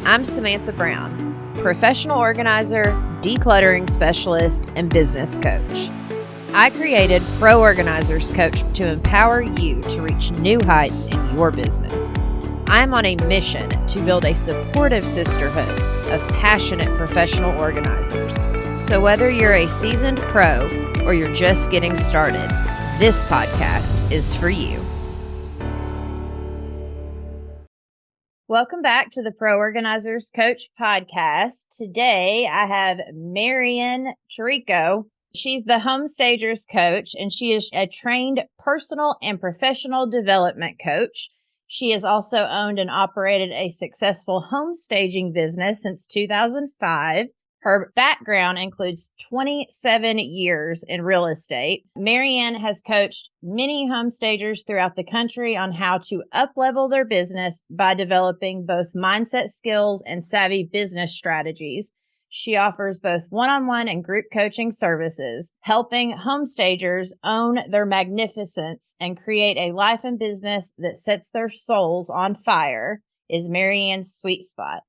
I'm Samantha Brown, professional organizer, decluttering specialist, and business coach. I created Pro Organizers Coach to empower you to reach new heights in your business. I'm on a mission to build a supportive sisterhood of passionate professional organizers. So whether you're a seasoned pro or you're just getting started, this podcast is for you. Welcome back to the Pro Organizers Coach podcast. Today I have Marianne Cherico. She's the Home Stagers Coach, and she is a trained personal and professional development coach. She has also owned and operated a successful home staging business since 2005. Her background includes 27 years in real estate. Marianne has coached many home stagers throughout the country on how to up-level their business by developing both mindset skills and savvy business strategies. She offers both one-on-one and group coaching services, helping home stagers own their magnificence and create a life and business that sets their souls on fire is Marianne's sweet spot.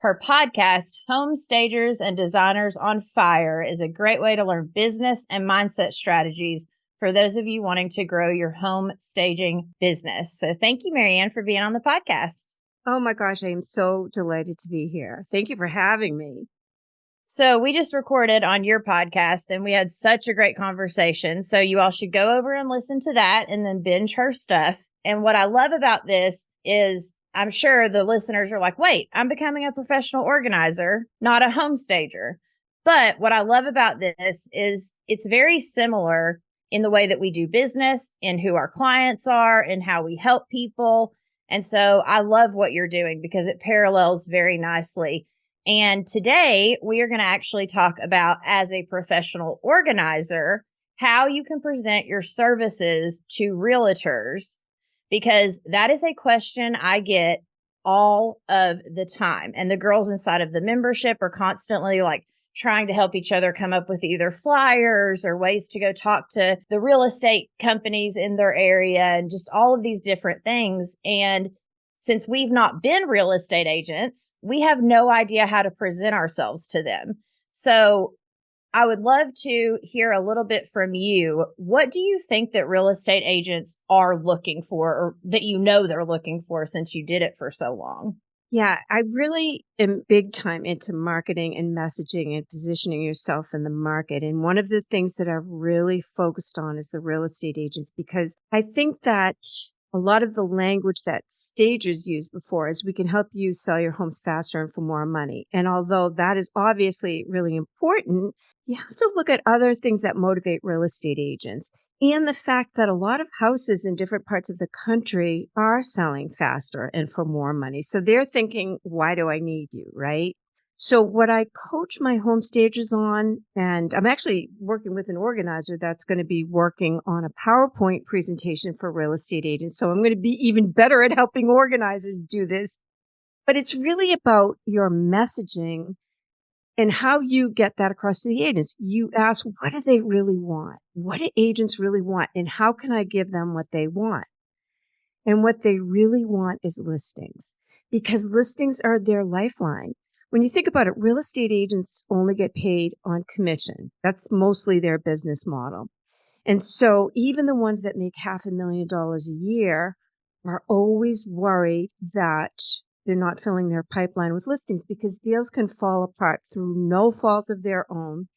Her podcast, Home Stagers and Designers on Fire, is a great way to learn business and mindset strategies for those of you wanting to grow your home staging business. So thank you, Marianne, for being on the podcast. Oh my gosh, I am so delighted to be here. Thank you for having me. So we just recorded on your podcast and we had such a great conversation. So you all should go over and listen to that and then binge her stuff. And what I love about this is I'm sure the listeners are like, wait, I'm becoming a professional organizer, not a home stager. But what I love about this is it's very similar in the way that we do business, in who our clients are, and how we help people. And so I love what you're doing because it parallels very nicely. And today we are going to actually talk about, as a professional organizer, how you can present your services to realtors, because that is a question I get all of the time. And the girls inside of the membership are constantly like trying to help each other come up with either flyers or ways to go talk to the real estate companies in their area and just all of these different things. And since we've not been real estate agents, we have no idea how to present ourselves to them. So I would love to hear a little bit from you. What do you think that real estate agents are looking for, or that you know they're looking for since you did it for so long? Yeah, I really am big time into marketing and messaging and positioning yourself in the market. And one of the things that I've really focused on is the real estate agents, because I think that a lot of the language that stagers used before is we can help you sell your homes faster and for more money. And although that is obviously really important, you have to look at other things that motivate real estate agents and the fact that a lot of houses in different parts of the country are selling faster and for more money. So they're thinking, why do I need you, right? So what I coach my home stagers on, and I'm actually working with an organizer that's going to be working on a PowerPoint presentation for real estate agents. So I'm going to be even better at helping organizers do this. But it's really about your messaging and how you get that across to the agents. You ask, what do they really want? What do agents really want? And how can I give them what they want? And what they really want is listings, because listings are their lifeline. When you think about it, real estate agents only get paid on commission. That's mostly their business model. And so even the ones that make $500,000 a year are always worried that they're not filling their pipeline with listings, because deals can fall apart through no fault of their own.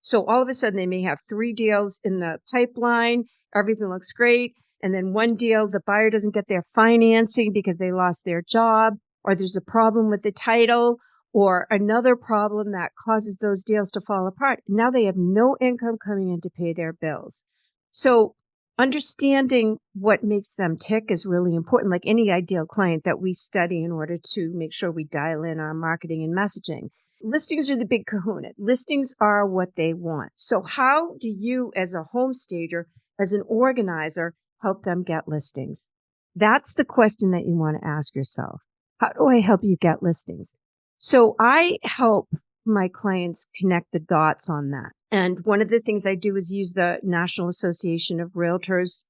So all of a sudden they may have 3 deals in the pipeline. Everything looks great. And then one deal, the buyer doesn't get their financing because they lost their job, or there's a problem with the title, or another problem that causes those deals to fall apart. Now they have no income coming in to pay their bills. So understanding what makes them tick is really important, like any ideal client that we study in order to make sure we dial in our marketing and messaging. Listings are the big kahuna. Listings are what they want. So how do you, as a home stager, as an organizer, help them get listings? That's the question that you want to ask yourself. How do I help you get listings? So I help my clients connect the dots on that. And one of the things I do is use the National Association of Realtors'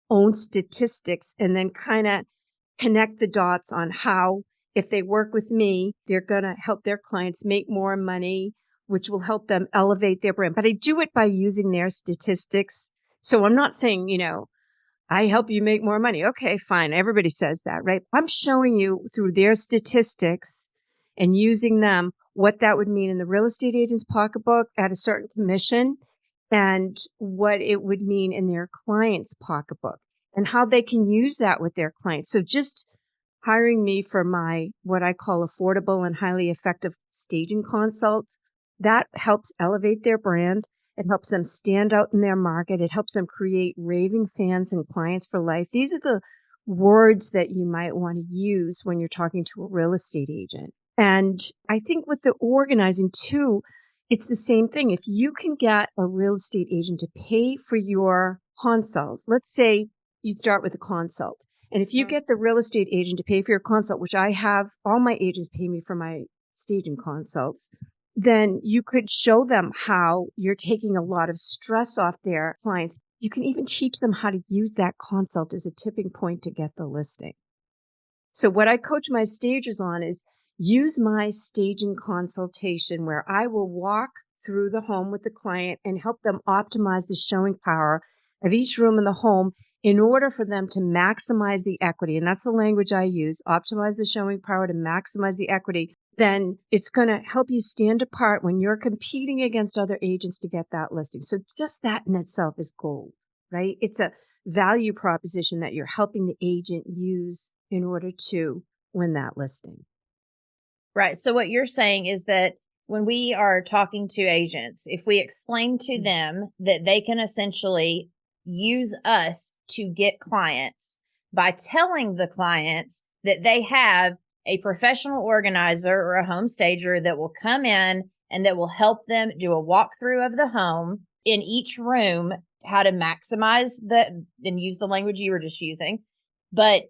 own statistics and then kind of connect the dots on how if they work with me, they're going to help their clients make more money, which will help them elevate their brand. But I do it by using their statistics. So I'm not saying, I help you make more money. Okay, fine. Everybody says that, right? I'm showing you through their statistics and using them what that would mean in the real estate agent's pocketbook at a certain commission and what it would mean in their client's pocketbook and how they can use that with their clients. So just hiring me for my, what I call affordable and highly effective staging consults, that helps elevate their brand. It helps them stand out in their market. It helps them create raving fans and clients for life. These are the words that you might want to use when you're talking to a real estate agent. And I think with the organizing too, it's the same thing. If you can get a real estate agent to pay for your consult, let's say you start with a consult. And if you get the real estate agent to pay for your consult, which I have, all my agents pay me for my staging consults, then you could show them how you're taking a lot of stress off their clients. You can even teach them how to use that consult as a tipping point to get the listing. So what I coach my stagers on is use my staging consultation where I will walk through the home with the client and help them optimize the showing power of each room in the home in order for them to maximize the equity. And that's the language I use, optimize the showing power to maximize the equity. Then it's going to help you stand apart when you're competing against other agents to get that listing. So just that in itself is gold, right? It's a value proposition that you're helping the agent use in order to win that listing. Right. So what you're saying is that when we are talking to agents, if we explain to them that they can essentially use us to get clients by telling the clients that they have a professional organizer or a home stager that will come in and that will help them do a walkthrough of the home in each room, how to maximize and use the language you were just using. But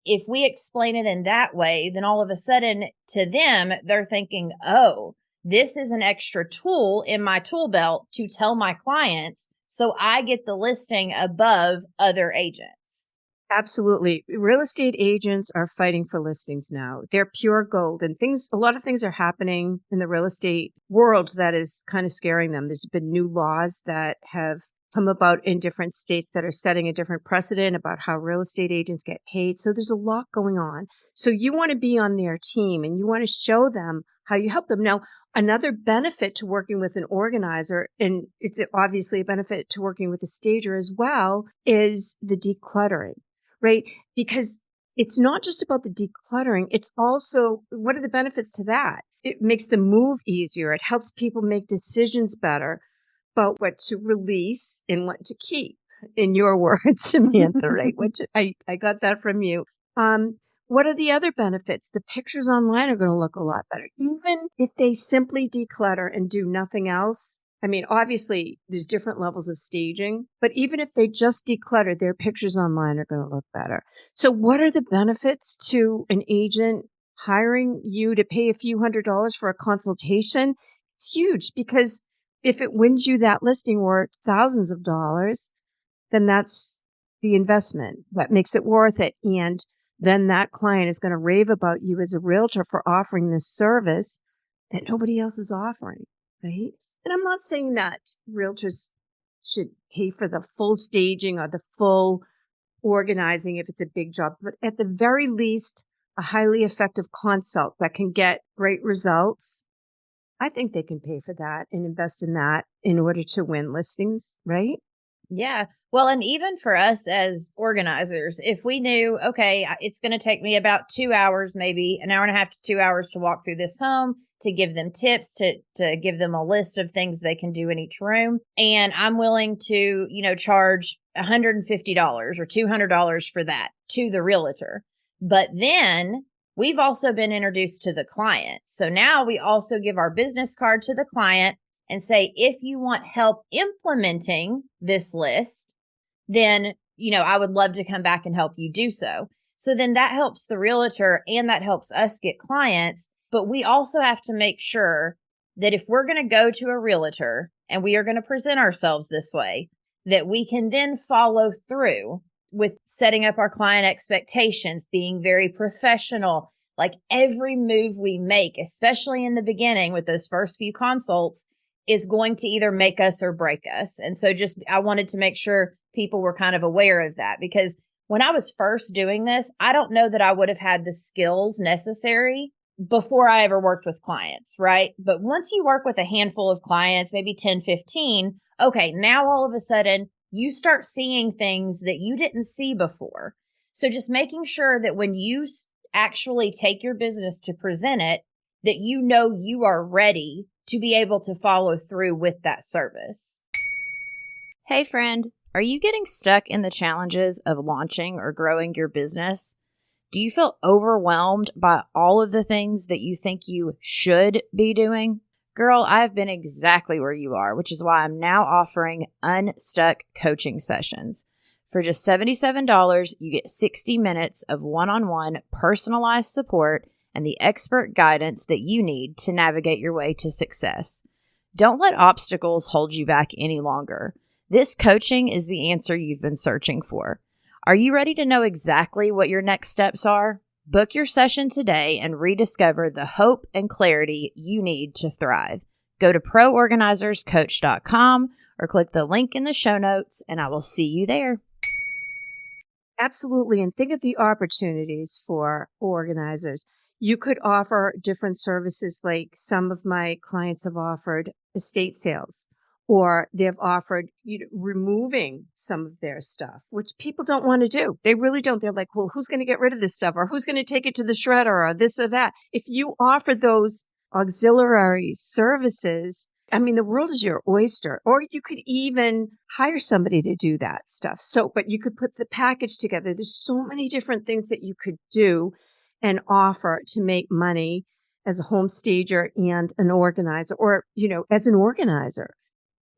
if we explain it in that way, then all of a sudden to them, they're thinking, oh, this is an extra tool in my tool belt to tell my clients. So I get the listing above other agents. Absolutely. Real estate agents are fighting for listings now. They're pure gold and a lot of things are happening in the real estate world that is kind of scaring them. There's been new laws that have come about in different states that are setting a different precedent about how real estate agents get paid. So there's a lot going on. So you want to be on their team and you want to show them how you help them. Now, another benefit to working with an organizer, and it's obviously a benefit to working with a stager as well, is the decluttering, right? Because it's not just about the decluttering. It's also, what are the benefits to that? It makes the move easier. It helps people make decisions better about what to release and what to keep. In your words, Samantha, right? Which I got that from you. What are the other benefits? The pictures online are going to look a lot better. Even if they simply declutter and do nothing else. I mean, obviously there's different levels of staging, but even if they just declutter, their pictures online are going to look better. So what are the benefits to an agent hiring you to pay a few $100s for a consultation? It's huge because if it wins you that listing worth thousands of dollars, then that's the investment that makes it worth it. And then that client is going to rave about you as a realtor for offering this service that nobody else is offering, right? And I'm not saying that realtors should pay for the full staging or the full organizing if it's a big job, but at the very least, a highly effective consult that can get great results. I think they can pay for that and invest in that in order to win listings, right? Yeah. Well, and even for us as organizers, if we knew, okay, it's going to take me about 2 hours, maybe an hour and a half to 2 hours to walk through this home, to give them tips, to give them a list of things they can do in each room. And I'm willing to, charge $150 or $200 for that to the realtor. But then we've also been introduced to the client. So now we also give our business card to the client and say, if you want help implementing this list, then, I would love to come back and help you do so. So then that helps the realtor and that helps us get clients. But we also have to make sure that if we're going to go to a realtor and we are going to present ourselves this way, that we can then follow through with setting up our client expectations, being very professional, Like every move we make, especially in the beginning with those first few consults, is going to either make us or break us. And so I wanted to make sure people were kind of aware of that, because when I was first doing this, I don't know that I would have had the skills necessary before I ever worked with clients, right? But once you work with a handful of clients, maybe 10, 15, okay, now all of a sudden you start seeing things that you didn't see before. So just making sure that when you actually take your business to present it, that you know you are ready to be able to follow through with that service. Hey friend, are you getting stuck in the challenges of launching or growing your business? Do you feel overwhelmed by all of the things that you think you should be doing? Girl, I've been exactly where you are, which is why I'm now offering Unstuck coaching sessions. For just $77, you get 60 minutes of one-on-one personalized support and the expert guidance that you need to navigate your way to success. Don't let obstacles hold you back any longer. This coaching is the answer you've been searching for. Are you ready to know exactly what your next steps are? Book your session today and rediscover the hope and clarity you need to thrive. Go to proorganizerscoach.com or click the link in the show notes, and I will see you there. Absolutely. And think of the opportunities for organizers. You could offer different services, like some of my clients have offered estate sales, or they've offered removing some of their stuff, which people don't want to do. They really don't. They're like, well, who's going to get rid of this stuff, or who's going to take it to the shredder, or this or that? If you offer those auxiliary services, I mean, the world is your oyster. Or you could even hire somebody to do that stuff. But you could put the package together. There's so many different things that you could do and offer to make money as a home stager and an organizer, or, as an organizer,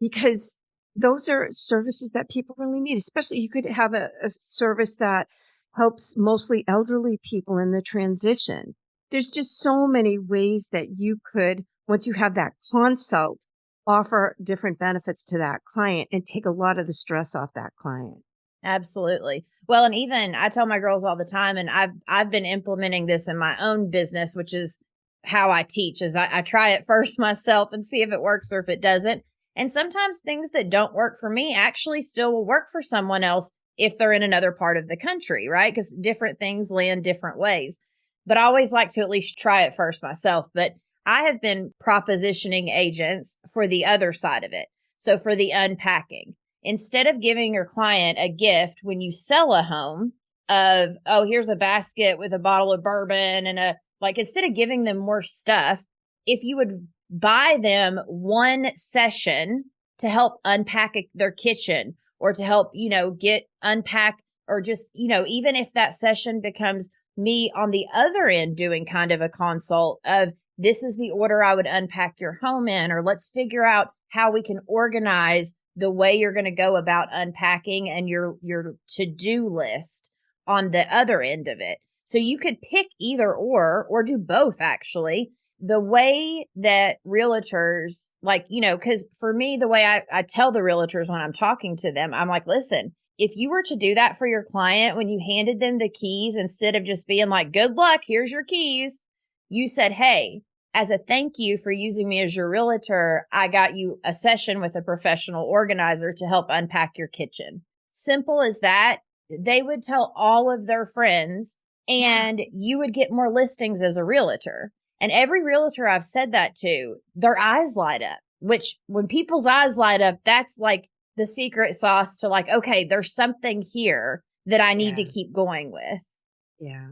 because those are services that people really need. Especially you could have a service that helps mostly elderly people in the transition. There's just so many ways that you could, once you have that consult, offer different benefits to that client and take a lot of the stress off that client. Absolutely. Well, and even I tell my girls all the time, and I've been implementing this in my own business, which is how I teach, is I try it first myself and see if it works or if it doesn't. And sometimes things that don't work for me actually still will work for someone else if they're in another part of the country, right? Because different things land different ways. But I always like to at least try it first myself. But I have been propositioning agents for the other side of it. So for the unpacking, instead of giving your client a gift when you sell a home of, oh, here's a basket with a bottle of bourbon and instead of giving them more stuff, if you would buy them one session to help unpack their kitchen, or to help, unpack, or just, even if that session becomes me on the other end doing kind of a consult of, this is the order I would unpack your home in, or let's figure out how we can organize the way you're going to go about unpacking and your to-do list on the other end of it. So you could pick either or do both, actually. The way that realtors, because for me, the way I tell the realtors when I'm talking to them, I'm like, listen, if you were to do that for your client, when you handed them the keys, instead of just being like, good luck, here's your keys, you said, hey, as a thank you for using me as your realtor, I got you a session with a professional organizer to help unpack your kitchen. Simple as that. They would tell all of their friends, and you would get more listings as a realtor. And every realtor I've said that to, their eyes light up, which when people's eyes light up, that's like the secret sauce to like, okay, there's something here that I need to keep going with. Yeah.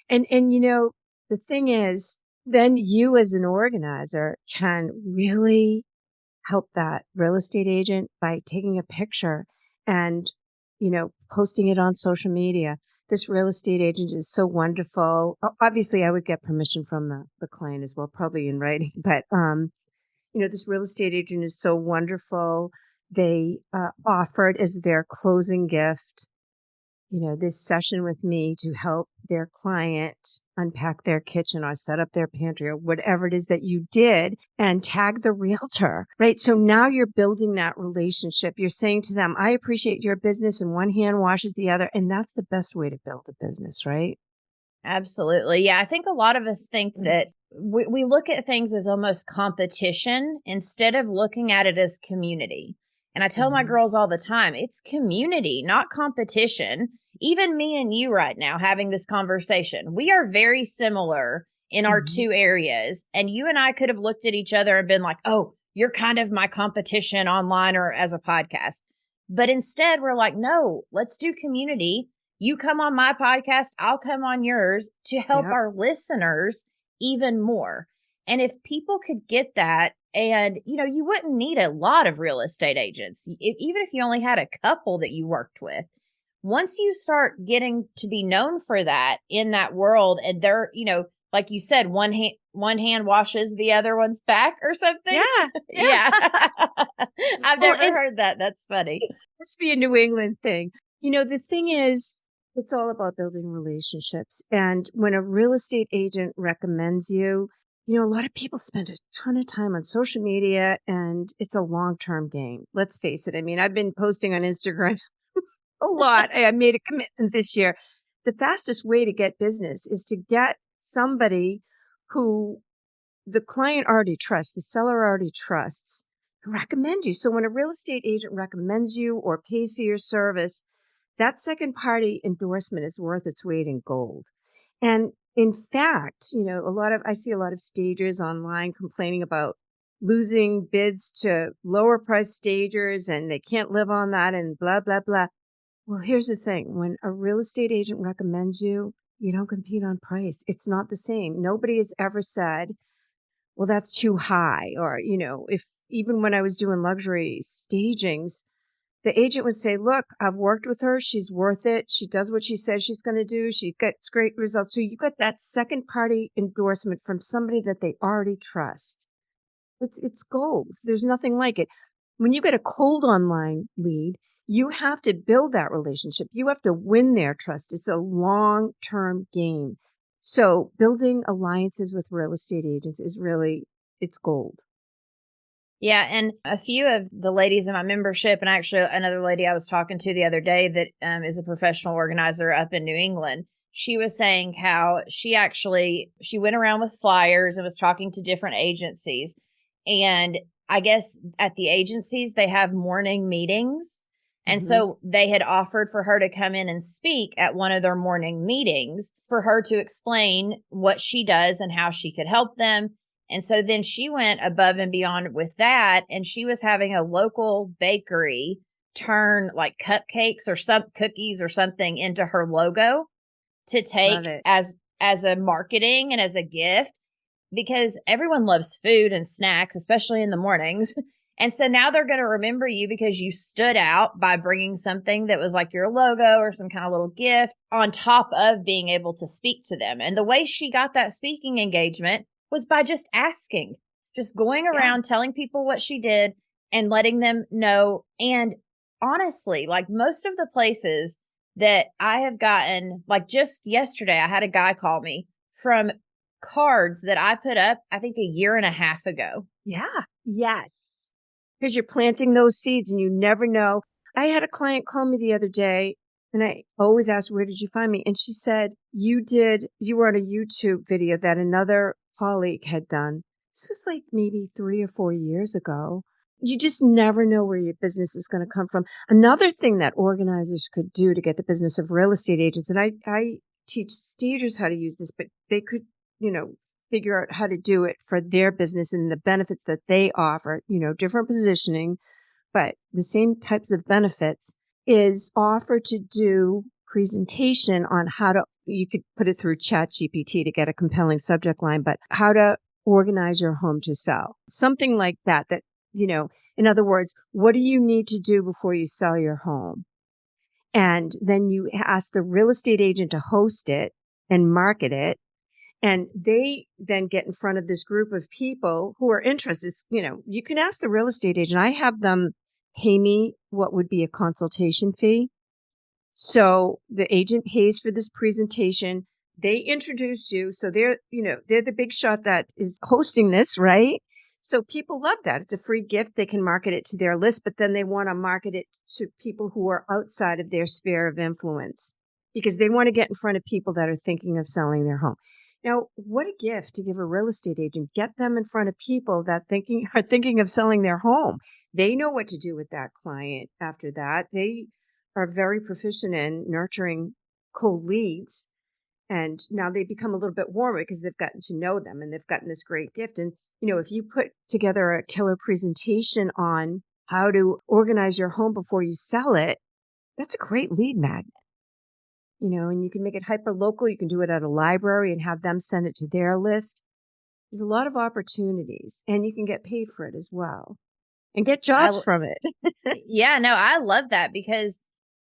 And the thing is, then you as an organizer can really help that real estate agent by taking a picture and, posting it on social media. This real estate agent is so wonderful. Obviously, I would get permission from the client as well, probably in writing. But, this real estate agent is so wonderful. They offered as their closing gift, this session with me to help their client unpack their kitchen or set up their pantry or whatever it is that you did, and tag the realtor, right? So now you're building that relationship. You're saying to them, I appreciate your business, and one hand washes the other. And that's the best way to build a business, right? Absolutely. Yeah. I think a lot of us think that we look at things as almost competition instead of looking at it as community. And I tell my Mhm. girls all the time, it's community, not competition. Even me and you right now having this conversation, we are very similar in our Mhm. two areas. And you and I could have looked at each other and been like, oh, you're kind of my competition online or as a podcast. But instead, we're like, no, let's do community. You come on my podcast, I'll come on yours to help Yep. our listeners even more. And if people could get that, and you wouldn't need a lot of real estate agents, even if you only had a couple that you worked with. Once you start getting to be known for that in that world, and they're, like you said, one hand washes the other one's back or something. Yeah. Yeah. Yeah. I've Well, never and heard that. That's funny. it must be a New England thing. The thing is, it's all about building relationships. And when a real estate agent recommends you, a lot of people spend a ton of time on social media and it's a long-term game. Let's face it. I mean, I've been posting on Instagram a lot. I made a commitment this year. The fastest way to get business is to get somebody who the client already trusts, the seller already trusts, recommend you. So when a real estate agent recommends you or pays for your service, that second party endorsement is worth its weight in gold. And in fact, I see a lot of stagers online complaining about losing bids to lower price stagers and they can't live on that and blah, blah, blah. Well, here's the thing. When a real estate agent recommends you, you don't compete on price. It's not the same. Nobody has ever said, well, that's too high. Or, if even when I was doing luxury stagings, the agent would say, look, I've worked with her. She's worth it. She does what she says she's going to do. She gets great results. So you got that second party endorsement from somebody that they already trust. It's gold. There's nothing like it. When you get a cold online lead, you have to build that relationship. You have to win their trust. It's a long-term game. So building alliances with real estate agents is really, it's gold. Yeah. And a few of the ladies in my membership, and actually another lady I was talking to the other day that is a professional organizer up in New England, she was saying how she went around with flyers and was talking to different agencies. And I guess at the agencies, they have morning meetings. And Hmm. so they had offered for her to come in and speak at one of their morning meetings for her to explain what she does and how she could help them. And so then she went above and beyond with that. And she was having a local bakery turn like cupcakes or some cookies or something into her logo to Love take it. as a marketing and as a gift, because everyone loves food and snacks, especially in the mornings. And so now they're going to remember you because you stood out by bringing something that was like your logo or some kind of little gift on top of being able to speak to them. And the way she got that speaking engagement was by just asking, just going Yeah. around telling people what she did and letting them know. And honestly, like most of the places that I have gotten, like just yesterday, I had a guy call me from cards that I put up, I think a year and a half ago. Yeah. Yes. Because you're planting those seeds and you never know. I had a client call me the other day and I always ask, where did you find me? And she said, you were on a YouTube video that another colleague had done. This was like maybe 3 or 4 years ago. You just never know where your business is going to come from. Another thing that organizers could do to get the business of real estate agents, and I teach stagers how to use this, but they could, you know, figure out how to do it for their business and the benefits that they offer, different positioning, but the same types of benefits, is offer to do presentation on how to, you could put it through chat GPT to get a compelling subject line, but how to organize your home to sell. Something like that, in other words, what do you need to do before you sell your home? And then you ask the real estate agent to host it and market it, and they then get in front of this group of people who are interested. You can ask the real estate agent. I have them pay me what would be a consultation fee. So the agent pays for this presentation. They introduce you. So they're the big shot that is hosting this, right? So people love that. It's a free gift. They can market it to their list, but then they want to market it to people who are outside of their sphere of influence. because they want to get in front of people that are thinking of selling their home. Now, what a gift to give a real estate agent. Get them in front of people that are thinking of selling their home. They know what to do with that client after that. They are very proficient in nurturing cold leads. And now they become a little bit warmer because they've gotten to know them and they've gotten this great gift. And, if you put together a killer presentation on how to organize your home before you sell it, that's a great lead magnet. And you can make it hyper local. You can do it at a library and have them send it to their list. There's a lot of opportunities, and you can get paid for it as well and get jobs from it. Yeah, no, I love that, because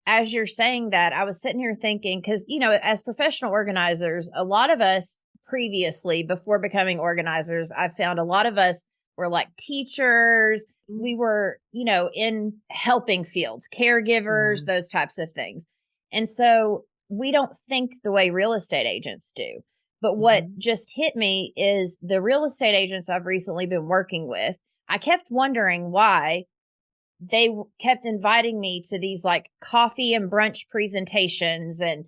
as you're saying that, I was sitting here thinking, because, as professional organizers, a lot of us previously, before becoming organizers, I found a lot of us were like teachers. We were, in helping fields, caregivers, those types of things. And so we don't think the way real estate agents do. But what just hit me is the real estate agents I've recently been working with, I kept wondering why they kept inviting me to these like coffee and brunch presentations. And,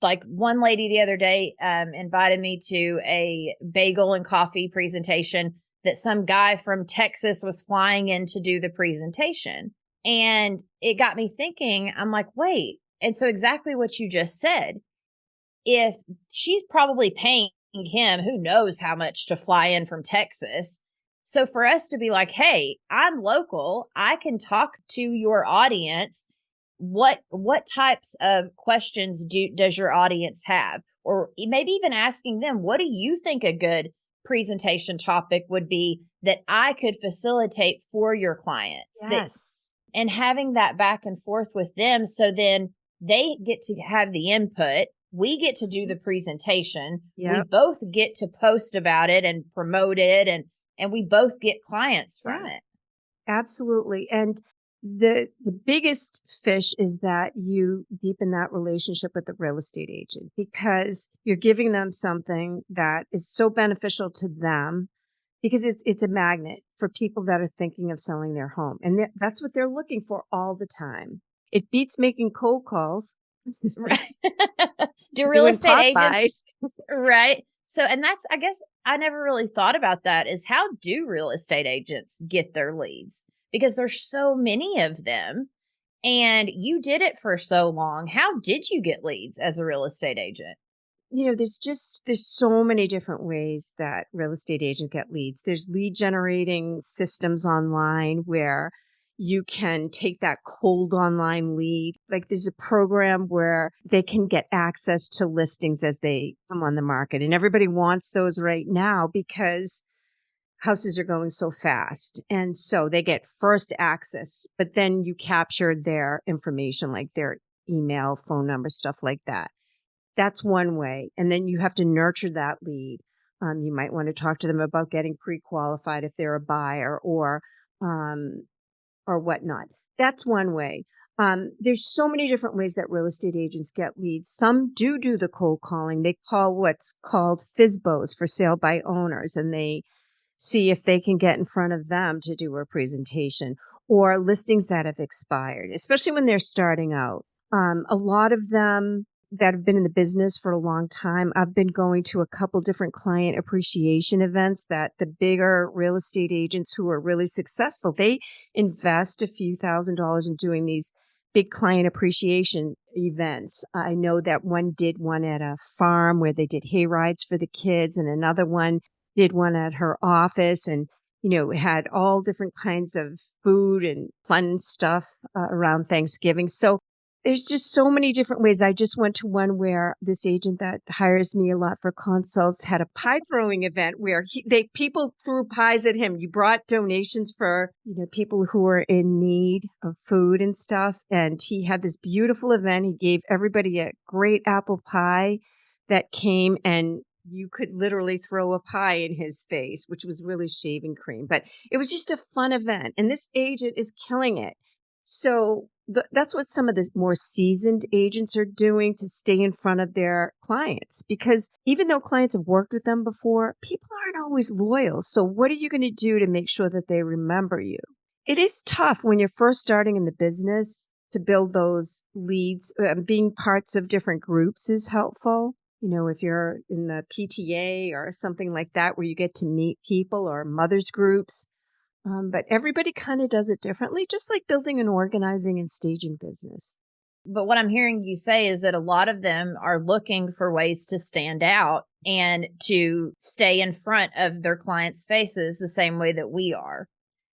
like one lady the other day, invited me to a bagel and coffee presentation that some guy from Texas was flying in to do the presentation. And it got me thinking, I'm like, wait. And so exactly what you just said, if she's probably paying him, who knows how much to fly in from Texas. So for us to be like, hey, I'm local, I can talk to your audience. What types of questions does your audience have? Or maybe even asking them, what do you think a good presentation topic would be that I could facilitate for your clients? Yes. And having that back and forth with them. So then they get to have the input. We get to do the presentation. We both get to post about it and promote it, and we both get clients from it. Absolutely. And the biggest fish is that you deepen that relationship with the real estate agent, because you're giving them something that is so beneficial to them, because it's a magnet for people that are thinking of selling their home. And that's what they're looking for all the time. It beats making cold calls. Right. Do real estate agents, right? So, and that's, I guess I never really thought about that, is how do real estate agents get their leads? Because there's so many of them and you did it for so long. How did you get leads as a real estate agent? There's so many different ways that real estate agents get leads. There's lead generating systems online where you can take that cold online lead. Like there's a program where they can get access to listings as they come on the market. And everybody wants those right now because houses are going so fast. And so they get first access, but then you capture their information, like their email, phone number, stuff like that. That's one way. And then you have to nurture that lead. You might want to talk to them about getting pre-qualified if they're a buyer or whatnot. That's one way. There's so many different ways that real estate agents get leads. Some do the cold calling. They call what's called FSBOs, for sale by owners, and they see if they can get in front of them to do a presentation, or listings that have expired, especially when they're starting out. A lot of them that have been in the business for a long time, I've been going to a couple different client appreciation events that the bigger real estate agents who are really successful, they invest a few $1,000s in doing these big client appreciation events. I know that one did one at a farm where they did hay rides for the kids, and another one did one at her office, and had all different kinds of food and fun stuff around Thanksgiving. So there's just so many different ways. I just went to one where this agent that hires me a lot for consults had a pie throwing event where people threw pies at him. You brought donations for people who were in need of food and stuff, and he had this beautiful event. He gave everybody a great apple pie that came, and you could literally throw a pie in his face, which was really shaving cream. But it was just a fun event, and this agent is killing it. So that's what some of the more seasoned agents are doing to stay in front of their clients, because even though clients have worked with them before, people aren't always loyal. So what are you going to do to make sure that they remember you? It is tough when you're first starting in the business to build those leads. Being parts of different groups is helpful. If you're in the PTA or something like that, where you get to meet people, or mothers groups. But everybody kind of does it differently, just like building and organizing and staging business. But what I'm hearing you say is that a lot of them are looking for ways to stand out and to stay in front of their clients' faces the same way that we are.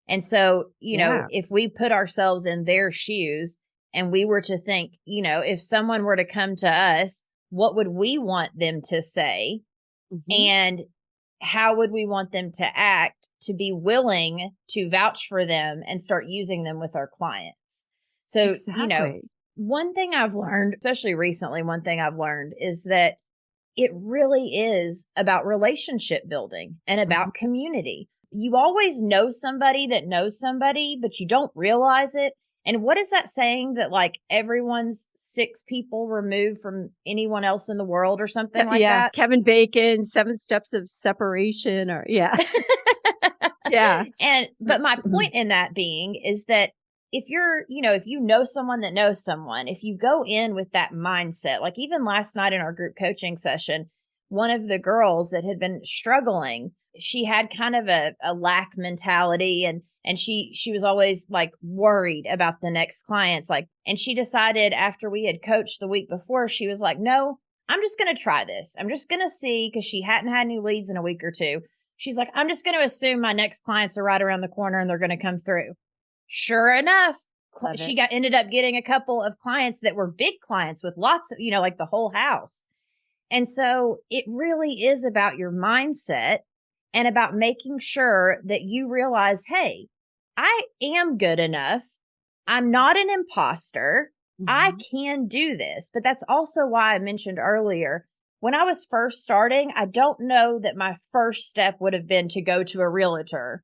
And so, Yeah. if we put ourselves in their shoes and we were to think, if someone were to come to us, what would we want them to say? Mm-hmm. And how would we want them to act to be willing to vouch for them and start using them with our clients? So, Exactly. one thing I've learned, especially recently, one thing I've learned is that it really is about relationship building and Mm-hmm. about community. You always know somebody that knows somebody, but you don't realize it. And what is that saying that like everyone's 6 people removed from anyone else in the world or something like Yeah. that? Kevin Bacon, 7 steps of separation, or yeah. Yeah. But my point in that being is that if you're, if you know someone that knows someone, if you go in with that mindset, like even last night in our group coaching session, one of the girls that had been struggling, she had kind of a lack mentality, and she was always like worried about the next clients. And she decided after we had coached the week before, she was like, no, I'm just going to try this. I'm just going to see, because she hadn't had any leads in a week or two. She's like, I'm just going to assume my next clients are right around the corner and they're going to come through. Sure enough, she ended up getting a couple of clients that were big clients with lots of, like the whole house. And so it really is about your mindset and about making sure that you realize, hey, I am good enough. I'm not an imposter. I Mm-hmm. can do this. But that's also why I mentioned earlier, when I was first starting, I don't know that my first step would have been to go to a realtor.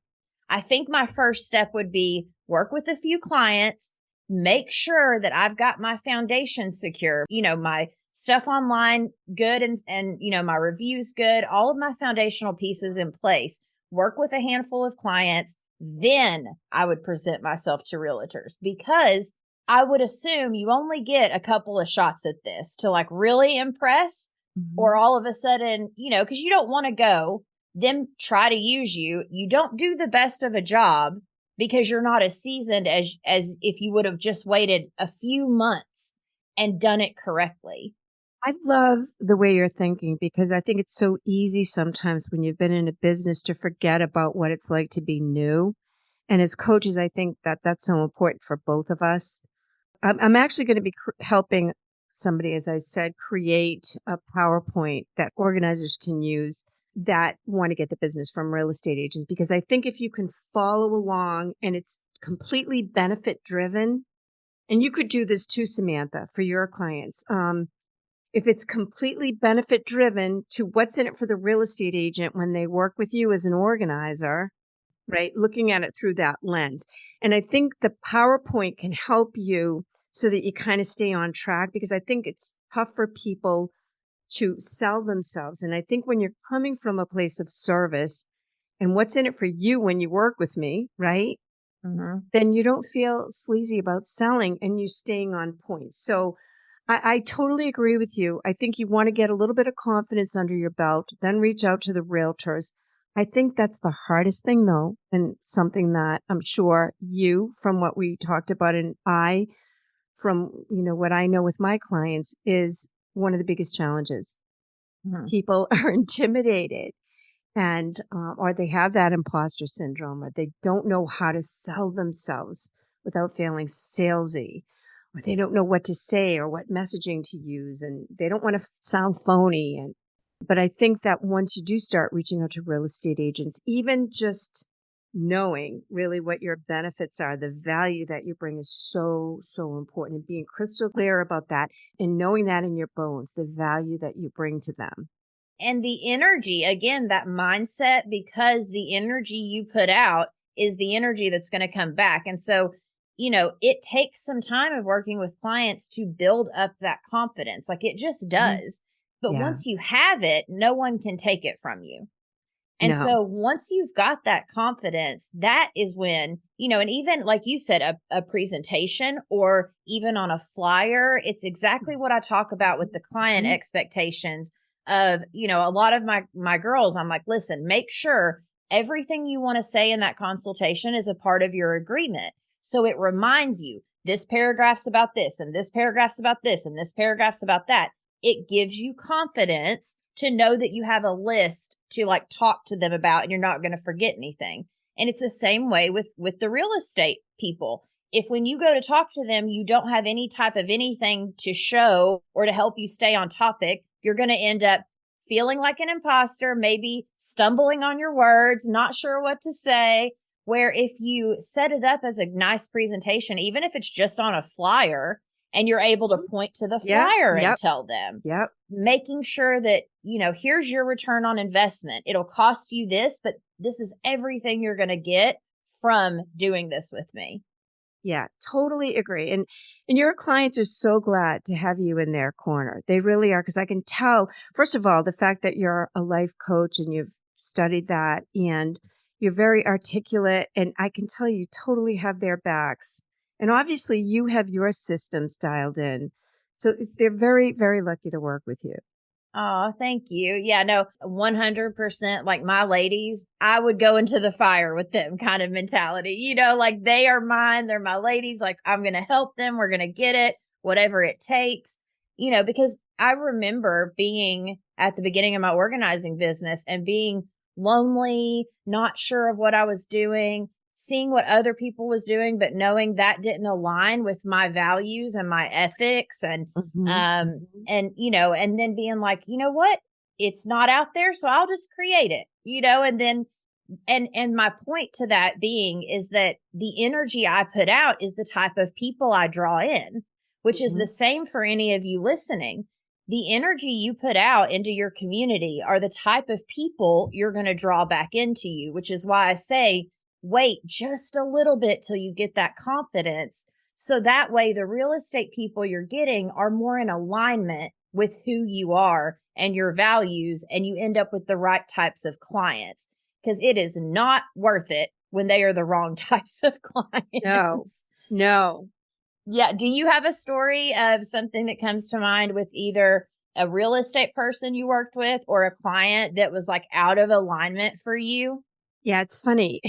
I think my first step would be work with a few clients, make sure that I've got my foundation secure, my stuff online good, and my reviews good, all of my foundational pieces in place, work with a handful of clients. Then I would present myself to realtors, because I would assume you only get a couple of shots at this to like really impress, or Mm-hmm. all of a sudden, because you don't want to go them try to use you. You don't do the best of a job because you're not as seasoned as if you would have just waited a few months and done it correctly. I love the way you're thinking, because I think it's so easy sometimes when you've been in a business to forget about what it's like to be new. And as coaches, I think that that's so important for both of us. I'm actually going to be helping somebody, as I said, create a PowerPoint that organizers can use that want to get the business from real estate agents. Because I think if you can follow along and it's completely benefit driven, and you could do this too, Samantha, for your clients. If it's completely benefit driven to what's in it for the real estate agent when they work with you as an organizer, right? Looking at it through that lens. And I think the PowerPoint can help you so that you kind of stay on track, because I think it's tough for people to sell themselves. And I think when you're coming from a place of service and what's in it for you when you work with me, right? Mm-hmm. Then you don't feel sleazy about selling and you're staying on point. So I totally agree with you. I think you want to get a little bit of confidence under your belt, then reach out to the realtors. I think that's the hardest thing, though, and something that I'm sure you, from what we talked about, and I, from what I know with my clients, is one of the biggest challenges. Mm-hmm. People are intimidated, and or they have that imposter syndrome, or they don't know how to sell themselves without feeling salesy, or they don't know what to say or what messaging to use, and they don't want to sound phony. And but I think that once you do start reaching out to real estate agents, even just knowing really what your benefits are, the value that you bring is so important, and being crystal clear about that, and knowing that in your bones, the value that you bring to them. And the energy, again, that mindset, because the energy you put out is the energy that's going to come back. And so, it takes some time of working with clients to build up that confidence. Like it just Mhm. does. But Yeah. once you have it, no one can take it from you. And No. so once you've got that confidence, that is when, and even like you said, a presentation or even on a flyer, it's exactly what I talk about with the client Mhm. expectations of, a lot of my girls, I'm like, listen, make sure everything you want to say in that consultation is a part of your agreement. So it reminds you this paragraph's about this and this paragraph's about this and this paragraph's about that. It gives you confidence to know that you have a list to like talk to them about and you're not going to forget anything. And it's the same way with the real estate people. If when you go to talk to them, you don't have any type of anything to show or to help you stay on topic, you're going to end up feeling like an imposter, maybe stumbling on your words, not sure what to say. Where if you set it up as a nice presentation, even if it's just on a flyer and you're able to point to the Yeah. flyer and Yep. tell them, Yep. making sure that, here's your return on investment. It'll cost you this, but this is everything you're going to get from doing this with me. Yeah, totally agree. And your clients are so glad to have you in their corner. They really are, because I can tell, first of all, the fact that you're a life coach and you've studied that and you're very articulate, and I can tell you totally have their backs. And obviously you have your systems dialed in. So they're very, very lucky to work with you. Oh, thank you. Yeah, no, 100%. Like my ladies, I would go into the fire with them kind of mentality. Like they are mine. They're my ladies. Like I'm going to help them. We're going to get it, whatever it takes. Because I remember being at the beginning of my organizing business and being lonely, not sure of what I was doing, seeing what other people was doing, but knowing that didn't align with my values and my ethics Mhm, mhm. and then being like, you know what? It's not out there, so I'll just create it, and then and my point to that being is that the energy I put out is the type of people I draw in, which is the Mhm. same for any of you listening. The energy you put out into your community are the type of people you're going to draw back into you, which is why I say wait just a little bit till you get that confidence. So that way, the real estate people you're getting are more in alignment with who you are and your values, and you end up with the right types of clients because it is not worth it when they are the wrong types of No, clients. no. Yeah. Do you have a story of something that comes to mind with either a real estate person you worked with or a client that was like out of alignment for you? Yeah, it's funny.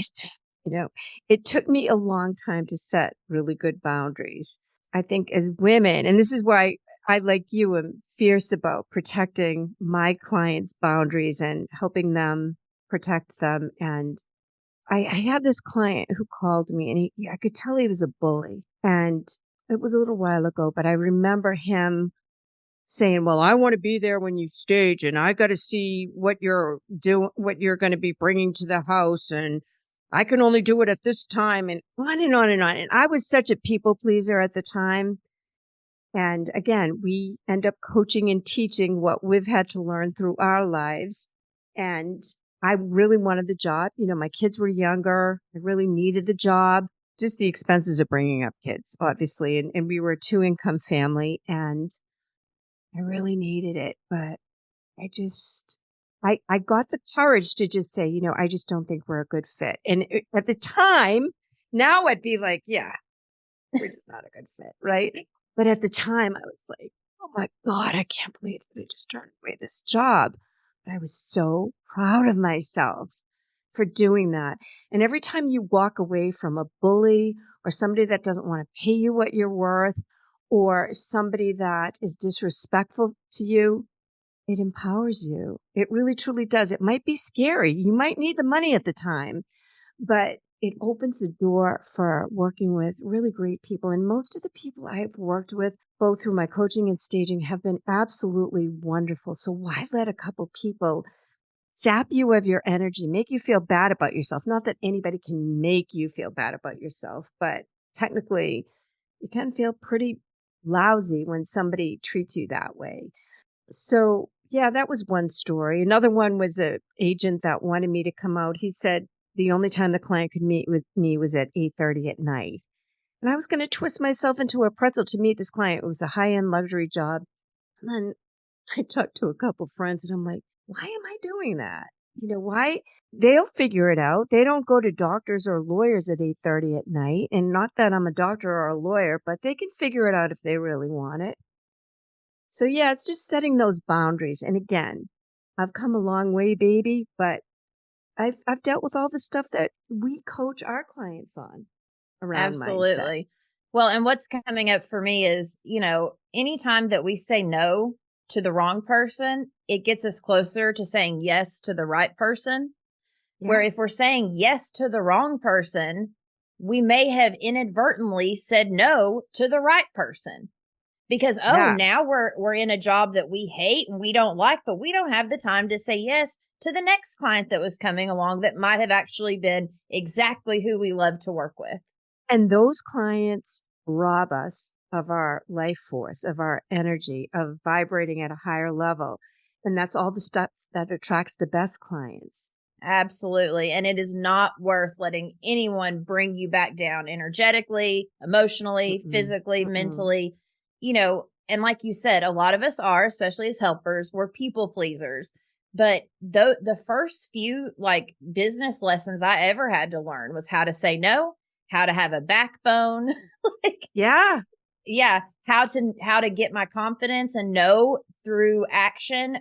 You know, it took me a long time to set really good boundaries. I think as women, and this is why I, like you, am fierce about protecting my clients' boundaries and helping them protect them. And I had this client who called me, and I could tell he was a bully. And it was a little while ago, but I remember him saying, "Well, I want to be there when you stage, and I got to see what you're doing, what you're going to be bringing to the house, and I can only do it at this time," and on and on and on. And I was such a people pleaser at the time. And again, we end up coaching and teaching what we've had to learn through our lives. And I really wanted the job. My kids were younger. I really needed the job. Just the expenses of bringing up kids, obviously. And we were a two-income family, and I really needed it, but I just I got the courage to just say, "I just don't think we're a good fit." And at the time, now I'd be like, "Yeah, we're just not a good fit," right? But at the time, I was like, "Oh my God, I can't believe that I just turned away this job." But I was so proud of myself for doing that. And every time you walk away from a bully or somebody that doesn't want to pay you what you're worth or somebody that is disrespectful to you, it empowers you. It really truly does. It might be scary. You might need the money at the time, but it opens the door for working with really great people. And most of the people I've worked with, both through my coaching and staging, have been absolutely wonderful. So why let a couple people sap you of your energy, make you feel bad about yourself? Not that anybody can make you feel bad about yourself, but technically, you can feel pretty lousy when somebody treats you that way. So, yeah, that was one story. Another one was a agent that wanted me to come out. He said the only time the client could meet with me was at 8:30 at night. And I was going to twist myself into a pretzel to meet this client. It was a high-end luxury job. And then I talked to a couple friends and I'm like, why am I doing that? Why? They'll figure it out. They don't go to doctors or lawyers at 8:30 at night. And not that I'm a doctor or a lawyer, but they can figure it out if they really want it. So yeah, it's just setting those boundaries. And again, I've come a long way, baby, but I've dealt with all the stuff that we coach our clients on around mindset. Absolutely. Well, and what's coming up for me is, anytime that we say no to the wrong person, it gets us closer to saying yes to the right person. Where Yeah. if we're saying yes to the wrong person, we may have inadvertently said no to the right person. Because Yeah. now we're in a job that we hate and we don't like, but we don't have the time to say yes to the next client that was coming along that might have actually been exactly who we love to work with. And those clients rob us of our life force, of our energy, of vibrating at a higher level. And that's all the stuff that attracts the best clients. Absolutely. And it is not worth letting anyone bring you back down energetically, emotionally, Mm-mm. physically, Mm-mm. mentally, and like you said, a lot of us are, especially as helpers, we're people pleasers. But the first few like business lessons I ever had to learn was how to say no, how to have a backbone, like Yeah. yeah, how to get my confidence and know through action,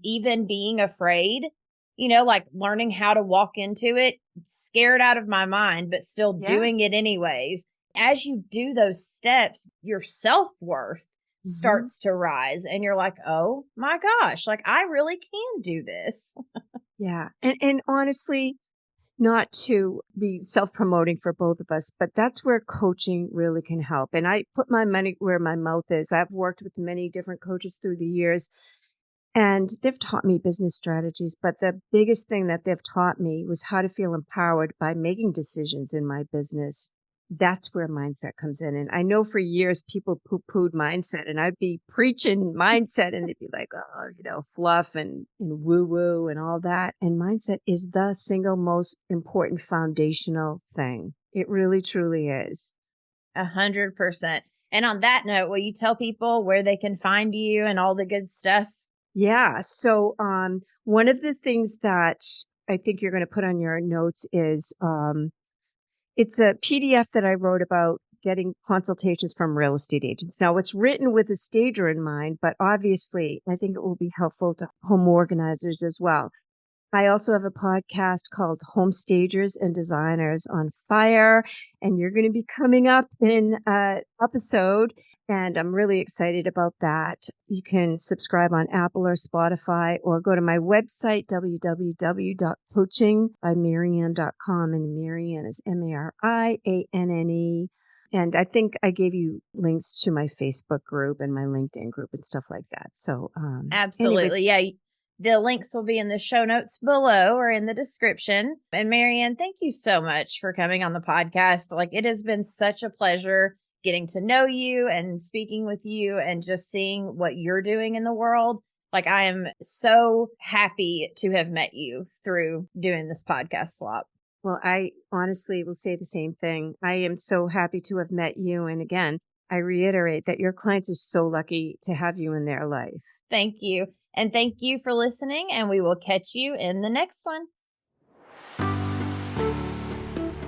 even being afraid, like learning how to walk into it, scared out of my mind, but still Yeah. doing it anyways. As you do those steps, your self-worth Mm-hmm. starts to rise and you're like, oh my gosh, like I really can do this. Yeah. And honestly, not to be self-promoting for both of us, but that's where coaching really can help. And I put my money where my mouth is. I've worked with many different coaches through the years, and they've taught me business strategies. But the biggest thing that they've taught me was how to feel empowered by making decisions in my business. That's where mindset comes in. And I know for years people poo-pooed mindset, and I'd be preaching mindset and they'd be like, oh, fluff and woo-woo and all that. And mindset is the single most important foundational thing. It really, truly is. 100%. And on that note, will you tell people where they can find you and all the good stuff? Yeah. So one of the things that I think you're going to put on your notes is it's a PDF that I wrote about getting consultations from real estate agents. Now, it's written with a stager in mind, but obviously, I think it will be helpful to home organizers as well. I also have a podcast called Home Stagers and Designers on Fire, and you're going to be coming up in an episode, and I'm really excited about that. You can subscribe on Apple or Spotify or go to my website, www.coachingbyMarianne.com, and Marianne is Marianne. And I think I gave you links to my Facebook group and my LinkedIn group and stuff like that. So, Absolutely. anyways, Yeah. The links will be in the show notes below or in the description. And Marianne, thank you so much for coming on the podcast. Like it has been such a pleasure getting to know you and speaking with you and just seeing what you're doing in the world. Like I am so happy to have met you through doing this podcast swap. well, I honestly will say the same thing. I am so happy to have met you. And again, I reiterate that your clients are so lucky to have you in their life. Thank you. And thank you for listening. And we will catch you in the next one.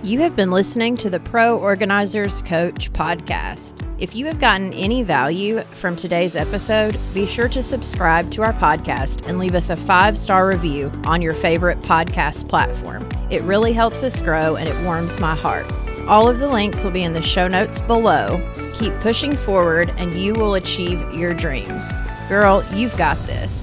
You have been listening to the Pro Organizers Coach podcast. If you have gotten any value from today's episode, be sure to subscribe to our podcast and leave us a 5-star review on your favorite podcast platform. It really helps us grow and it warms my heart. All of the links will be in the show notes below. Keep pushing forward and you will achieve your dreams. Girl, you've got this.